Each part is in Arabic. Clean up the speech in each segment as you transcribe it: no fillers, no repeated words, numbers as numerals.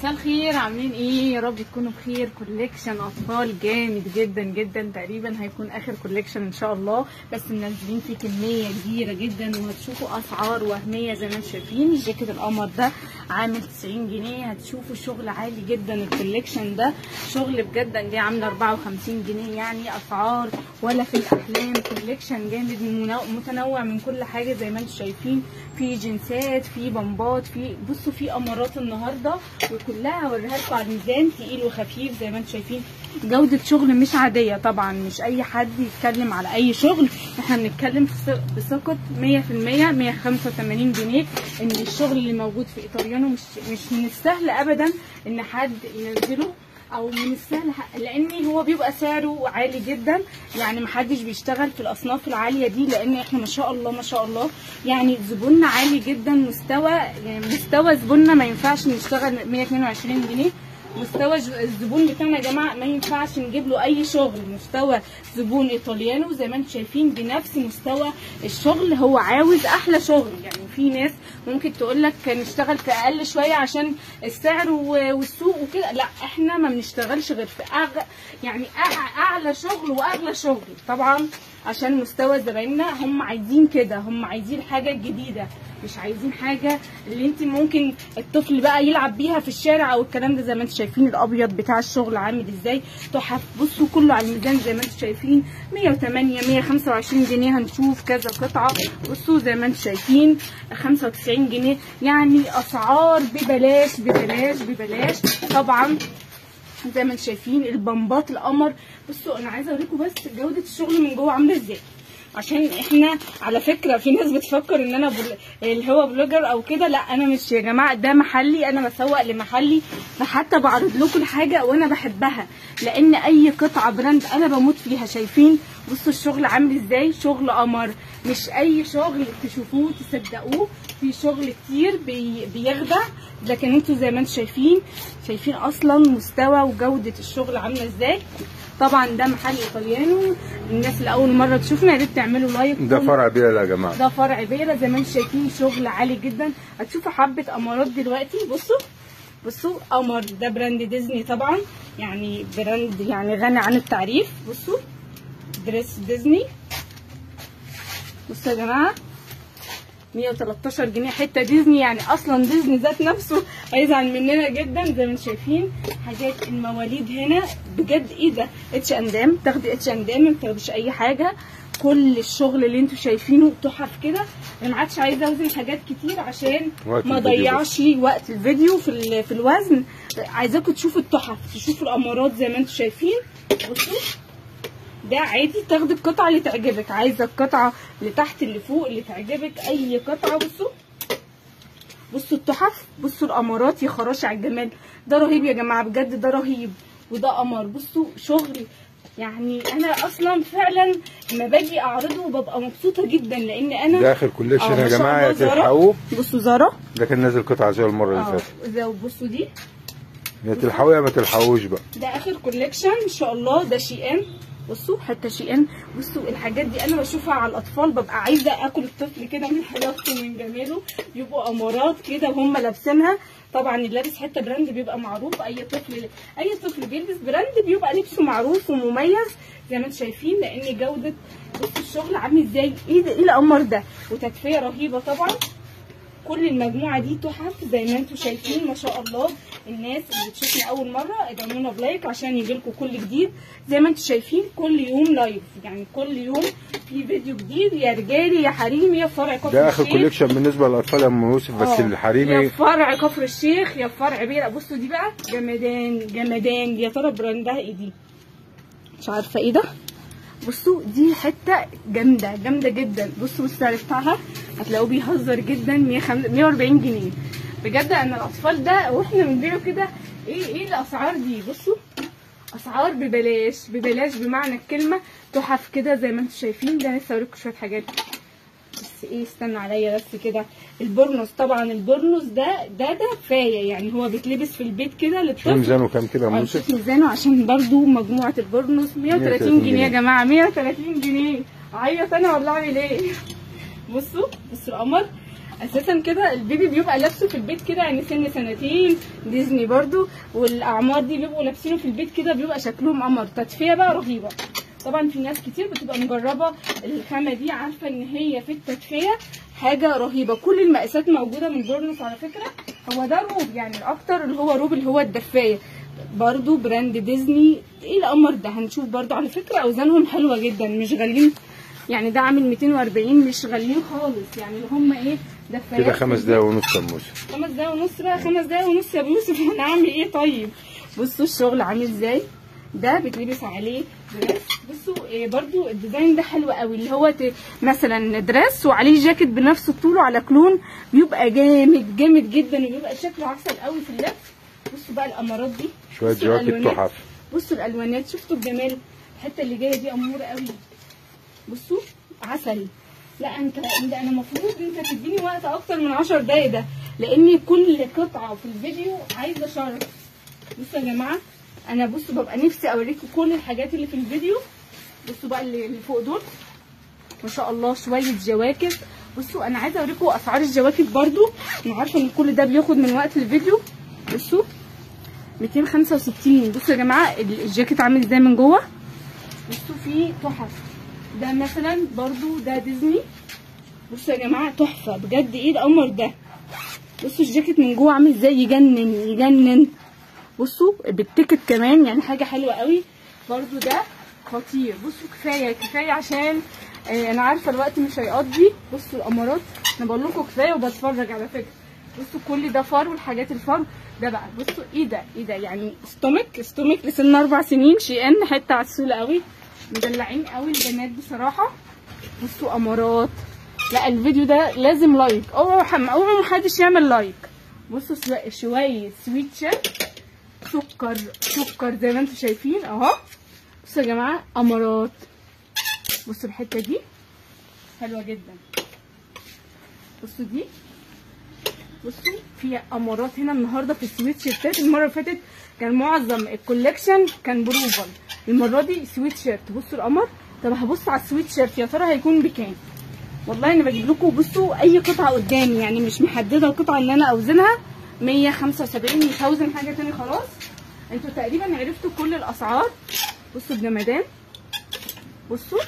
مساء الخير، عاملين ايه؟ يا رب تكونوا بخير. كوليكشن اطفال جامد جدا جدا، تقريبا هيكون اخر كوليكشن ان شاء الله، بس منزلين فيه كميه كبيره جدا وهتشوفوا اسعار وهميه زي ما انتم شايفين. الجاكيت القمر ده عامل 90 جنيه، هتشوفوا شغل عالي جدا. الكوليكشن ده شغل بجد دي عامله 54 جنيه، يعني اسعار ولا في الاحلام. كوليكشن جامد متنوع من كل حاجه زي ما انتم شايفين، في جنسات، في بمبات، في بصوا في امارات النهارده وكلها هوريها لكم على الميزان، تقيل وخفيف زي ما انتم شايفين. جوده شغل مش عاديه طبعا، مش اي حد يتكلم على اي شغل، احنا بنتكلم بثقه 100%. 185 جنيه ان الشغل اللي موجود في ايطاليانو مش من السهل ابدا ان حد ينزله، او من السهل لان هو بيبقى سعره عالي جدا، يعني محدش بيشتغل في الاصناف العاليه دي، لان احنا ما شاء الله ما شاء الله يعني زبوننا عالي جدا. مستوى زبوننا ما ينفعش نشتغل 122 جنيه. مستوى الزبون بتاعنا يا جماعه ما ينفعش نجيب له اي شغل. مستوى زبون ايطاليانو زي ما انتم شايفين بنفس مستوى الشغل، هو عاوز احلى شغل. يعني في ناس ممكن تقول لك نشتغل في اقل شويه عشان السعر والسوق وكده، لا احنا ما بنشتغلش غير في يعني اعلى شغل واغلى شغل طبعا، عشان مستوى زبايننا هم عايزين كده، هم عايزين حاجه جديده، مش عايزين حاجه اللي انت ممكن الطفل بقى يلعب بيها في الشارع او الكلام ده. زي ما انتم شايفين الابيض بتاع الشغل عامل ازاي، تحف. بصوا كله على الميزان زي ما انتم شايفين، 108 125 جنيه. هنشوف كذا قطعه، بصوا زي ما انتم شايفين 95 جنيه، يعني اسعار ببلاش ببلاش ببلاش طبعا. زي ما انتم شايفين البمبات القمر. بصوا انا عايزه اوريكم بس جوده الشغل من جوه عامله ازاي، عشان احنا على فكره في ناس بتفكر ان انا اللي هو بلوجر او كده، لا انا مش يا جماعه، ده محلي، انا بسوق لمحلي، فحتى بعرض لكم الحاجه وانا بحبها، لان اي قطعه براند انا بموت فيها. شايفين بصوا الشغل عامل ازاي، شغل قمر، مش اي شغل تشوفوه تصدقوه، في شغل كتير بيخدع، لكن انتوا زي ما انتم شايفين اصلا مستوى وجوده الشغل عامله ازاي. طبعا ده محل ايطاليانو، الناس اللي اول مره تشوفنا يا ريت تعملوا لايك. ده فرع بيرة يا جماعه، ده فرع بيرة زي ما انتم شايفين، شغل عالي جدا. هتشوفوا حبه امارات دلوقتي. بصوا قمر ده براند ديزني طبعا، يعني براند يعني غني عن التعريف. بصوا دريس ديزني، بصوا يا جماعه 113 جنيه حته ديزني، يعني اصلا ديزني ذات نفسه هيزعل مننا جدا. زي ما انتم شايفين حاجات المواليد هنا بجد، ايه ده، اتش اند ام، تاخدي اتش اند ام ما بتاخديش اي حاجه. كل الشغل اللي انتم شايفينه تحف كده. انا ما عادش عايزه اوزن حاجات كتير عشان ما اضيعش وقت الفيديو في الوزن. عايزاكم تشوفوا التحف، تشوفوا الامارات زي ما انتم شايفين. بصوا ده عادي، تاخدي القطعه اللي تعجبك، عايزه القطعه اللي تحت اللي فوق اللي تعجبك، اي قطعه. بصوا التحف، بصوا الامارات، يا خراشي على الجمال. ده رهيب يا جماعه بجد، ده رهيب، وده قمر. بصوا شغل، يعني انا اصلا فعلا لما باجي اعرضه ببقى مبسوطه جدا، لان انا ده اخر كوليكشن يا جماعه، يا تلحقوه. بصوا زارا ده كان نازل قطعه زي المره اللي فاتت. بصوا دي يا تلحقوه يا ما تلحقوش بقى. ده اخر كوليكشن ان شاء الله. ده شي ان، بصوا حتى شي ان. بصوا الحاجات دي انا بشوفها على الاطفال ببقى عايزه اكل الطفل كده من حلاوته ومن جماله. بيبقوا امارات كده وهم لابسينها. طبعا اللي لابس حته براند بيبقى معروف، اي طفل بيلبس براند بيبقى لبسه معروف ومميز زي ما انتم شايفين، لان جوده بصوا الشغل عامل ازاي. ايه ده، ايه القمر ده، وتدفئه رهيبه طبعا. كل المجموعه دي تحف زي ما انتم شايفين ما شاء الله. الناس اللي بتشوفنا اول مره ادعمونا بلايك عشان يجيلكم كل جديد. زي ما انتم شايفين كل يوم لايف، يعني كل يوم في فيديو جديد، يا رجالي يا حريمي، يا فرع كفر الشيخ. ده اخر كوليكشن بالنسبه للاطفال يا ام يوسف، بس الحريمي يا فرع كفر الشيخ يا فرع بيرة. بصوا دي بقى جمدان. يا ترى براندها ايه دي، مش عارفه ايه ده. بصوا دي حته جامده جدا. بصوا السعر بتاعها هتلاقوه بيهزر جدا، 140 جنيه بجد. انا الاطفال ده واحنا بنبيعه كده، ايه الاسعار دي. بصوا اسعار ببلاش بمعنى الكلمه، تحف كده زي ما انتم شايفين. ده لسه اوريكم شويه حاجات، بس ايه استنى عليا بس كده. البورنوس طبعا، البورنوس ده كفايه، يعني هو بيتلبس في البيت كده للطفل. ميزانه كام كده يا يوسف؟ ميزانه عشان برضو مجموعه البورنوس 130 جنيه يا جماعه، 130 جنيه. اعيط انا ولا اعمل ايه؟ بصوا القمر اساسا كده البيبي بيبقى لابسه في البيت كده، يعني سن سنتين ديزني برضو، والاعمار دي بيبقوا لابسينه في البيت كده بيبقى شكلهم قمر. تدفئه بقى رهيبه. طبعا في ناس كتير بتبقى مجربه الخامه دي، عارفه ان هي في التدفئه حاجه رهيبه. كل المقاسات موجوده من بورنوس على فكره. هو ده روب يعني الاكتر، اللي هو روب اللي هو الدفايه برضو براند ديزني. ايه القمر ده؟ هنشوف برضو على فكره اوزانهم حلوه جدا، مش غاليين يعني. ده عامل 240، مش غاليين خالص يعني، اللي هم ايه دفايات كده 5 دقايق ونص يا موسى. 5 دقايق ونص بقى، 5 دقايق ونص يا ابو يوسف. هنعمل ايه طيب؟ بصوا الشغل عامل ازاي. ده بتلبس عليه دريس. بصوا إيه برضو الديزاين ده حلو قوي، اللي هو مثلا دريس وعليه جاكيت بنفس الطول على كلون، بيبقى جامد جامد جدا، وبيبقى شكله عسل قوي في اللبس. بصوا بقى الامارات دي، شويه جواكت تحف. بصوا الالوانات، شفتوا الجمال. الحته اللي جايه دي اموره قوي. بصوا عسل. لا انت انا المفروض انت تديني وقت اكتر من 10 دقايق ده، لان كل قطعه في الفيديو عايزه شرح. بصوا يا جماعه، انا بصوا ببقى نفسي اوريكم كل الحاجات اللي في الفيديو. بصوا بقى اللي فوق دول ما شاء الله شويه جواكت. بصوا انا عايزه اوريكم اسعار الجواكت برضو، انا عارفه ان كل ده بياخد من وقت الفيديو. بصوا 265. بصوا يا جماعه الجاكيت عامل ازاي من جوه. بصوا فيه تحف. ده مثلا برضو ده ديزني. بصوا يا جماعه تحفه بجد. ايه القمر ده؟ بصوا الجاكيت من جوه عامل ازاي، يجنن يجنن. بصوا بالتيكت كمان، يعني حاجه حلوه قوي برضو. ده خطير. بصوا كفايه كفايه عشان انا عارفه الوقت مش هيقضي. بصوا الامارات، انا بقول لكم كفايه وبتفرج على فكره. بصوا كل ده فار، والحاجات الفار ده بقى. بصوا ايه ده ايه ده، يعني ستومك لسن 4 سنين. شيئان حته عسوله قوي، مدلعين قوي البنات بصراحه. بصوا امارات. لا الفيديو ده لازم لايك، اوعوا محدش يعمل لايك. بصوا شويه سويت شيرت سكر زي ما انتم شايفين اهو. بصوا يا جماعه امارات. بصوا الحته دي حلوه جدا. بصوا دي، بصوا في امارات هنا النهارده في السويت شيرتات. المره اللي فاتت كان معظم الكولكشن كان بروفل، المره دي سويت شيرت. بصوا القمر. طب هبص على السويت شيرت يا ترى هيكون بكام. والله انا بجيب لكم بصوا اي قطعه قدامي، يعني مش محدده القطعه اللي انا اوزنها. 175 مش هوزن حاجه تاني خلاص. انتوا تقريبا عرفتوا كل الاسعار. بصوا الجمدان. بصوا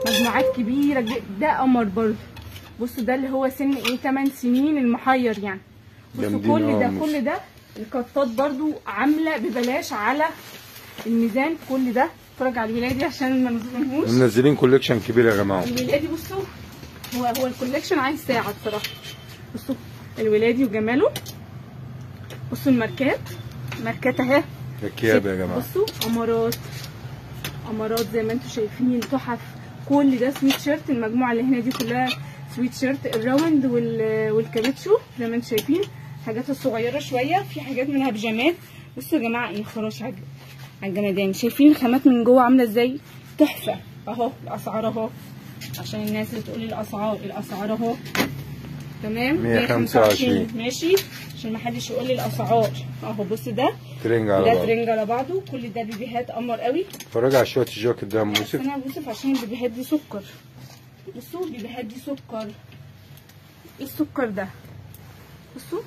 مجموعات كبيره جدا. ده قمر برضه. بصوا ده اللي هو سن ايه 8 سنين المحير يعني. بصوا كل ده القطات برضو عامله ببلاش على الميزان. كل ده اتفرج على الولادي عشان ما نظلمهوش. منزلين كوليكشن كبير يا جماعه. الولادي بصوا هو الكوليكشن عايز ساعه بصراحه. بصوا الولادي وجماله. بصوا الماركات اهي الكياب يا جماعه. بصوا امارات زي ما انتم شايفين تحف. كل ده سويت شيرت. المجموعه اللي هنا دي كلها سويت شيرت، الراوند والكابتشو زي ما انتم شايفين. حاجات الصغيره شويه، في حاجات منها بيجامات. بصوا يا جماعه ايه خراش على الجمدان. شايفين الخامات من جوه عامله ازاي تحفه اهو. الاسعار اهو عشان الناس اللي تقول لي الاسعار اهو تمام. 125 ماشي عشان ما حدش يقول لي الاسعار اهو. بص ده ترنج على بعضه. ترنج على بعضه. كل ده بيبيهات قمر قوي. اتفرج على شويه الجاكيت ده يا ام يوسف. انا بوسف عشان البيبيهات دي سكر. بصوا البيبيهات دي سكر. ايه السكر ده؟ بصوا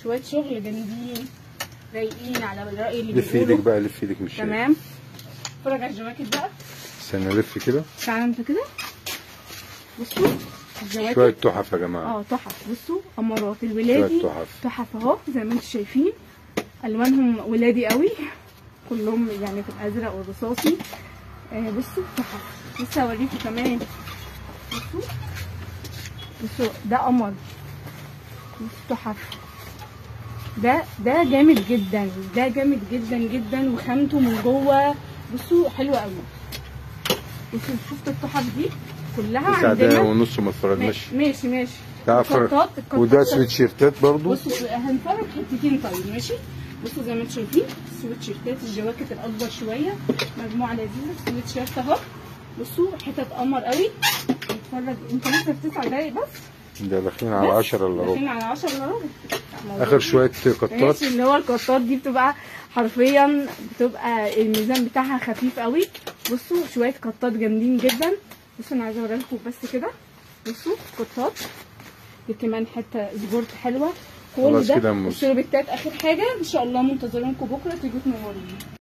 شويه شغل جامدين رايقين على الرأي اللي لف ايدك بقى، لف ايدك مش تمام. اتفرج على الجواكت بقى. استنى لف كده. تعالى انت كده. بصوا الجواكت شويه تحف يا جماعه. تحف. بصوا امارات الولادي تحف اهو زي ما انتم شايفين. الوانهم ولادي قوي كلهم، يعني في الازرق والرصاصي. بصوا تحف. لسه هوريكم كمان. بصوا ده قمر. بصوا تحف. ده جامد جدا. ده جامد جدا جدا وخامته من جوه بصوا حلوه قوي. بصوا شفتوا التحف دي كلها عندنا. 9 دقايق ونص ما اتفرجناش. ماشي القطات وده سويت شيرتات برضو. بصوا هنفرج حتتين طيب ماشي. بصوا زي ما انتم شايفين سويت شيرتات. الجواكت الاكبر شويه مجموعه لذيذه. سويت شيرت اهو. بصوا حتت قمر قوي. اتفرج انت لسه في 9 دقايق بس. ده داخلين على 10 الا ربع. داخلين على 10 الا ربع. اخر شويه قطات. ماشي. اللي هو القطات دي بتبقى حرفيا بتبقى الميزان بتاعها خفيف قوي. بصوا شويه قطات جامدين جدا. بصوا انا عايزه اوريها لكم بس كده. بصوا قطات دي كمان حته سبورت حلوه. خلاص كل كده ده يا أم موسى. السلوبيتات اخر حاجه ان شاء الله، منتظرينكم بكره تيجوا تنوروني.